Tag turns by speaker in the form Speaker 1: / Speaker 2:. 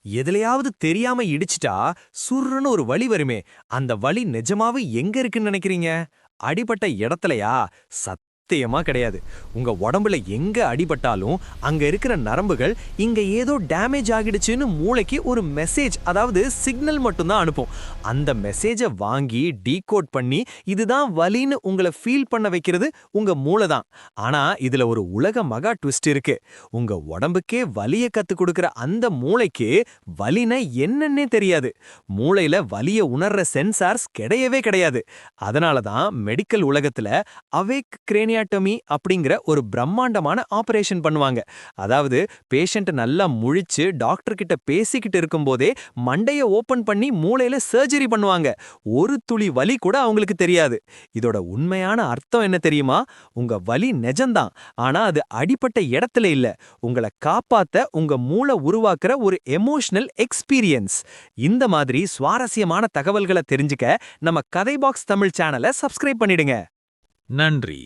Speaker 1: எதுலயாவது தெரியாம இடிச்சிட்டா சுர்ருன்னு ஒரு வலி வருமே, அந்த வலி நிஜமாவே எங்க இருக்குன்னு நினைக்கிறீங்க? அடிபட்ட இடத்துலயா? சத்தியமா கிடையாது. உங்க உடம்புல எங்க அடிபட்டாலும் அங்க இருக்கிற நரம்புகள் இங்க ஏதோ டேமேஜ் ஆகிடுச்சுன்னு மூளைக்கு ஒரு மெசேஜ், அதாவது சிக்னல் மட்டும்தான் அனுப்பும். அந்த மெசேஜை வாங்கி டீகோட் பண்ணி இதுதான் வலின்னு உங்களை ஃபீல் பண்ண வைக்கிறது உங்க மூளை தான். ஆனா இதுல ஒரு உலக மகா ட்விஸ்ட் இருக்கு. உங்க உடம்புக்கே வலிய கத்து கொடுக்கிற அந்த மூளைக்கு வலினா என்னன்னே தெரியாது. மூளையில வலிய உணர்ற சென்சார்ஸ் கிடையவே கிடையாது. அதனால தான் மெடிக்கல் உலகத்துல அவேக் கிரேனியாட்டமி அப்படிங்கிற ஒரு பிரம்மாண்டமான ஆபரேஷன் பண்ணுவாங்க. அதாவது பேஷண்ட் நல்லா முழிச்சு டாக்டர் கிட்ட பேசிக்கிட்டு இருக்கும்போதே மண்டைய ஓபன் பண்ணி மூளையில சர்ஜரி பண்ணுவாங்க. ஒரு துளி வலி கூட அவங்களுக்கு தெரியாது. இதோட உண்மையான அர்த்தம் என்ன தெரியுமா? உங்க வலி நிஜம்தான், ஆனா அது அடிப்பட்ட இடத்துல இல்ல. உங்களை காப்பாத்த உங்க மூளை உருவாக்குற ஒரு எமோஷனல் எக்ஸ்பீரியன்ஸ். இந்த மாதிரி சுவாரஸ்யமான தகவல்களை தெரிஞ்சுக்க நம்ம கதை பாக்ஸ் தமிழ் சேனலை சப்ஸ்கிரைப் பண்ணிடுங்க.
Speaker 2: நன்றி.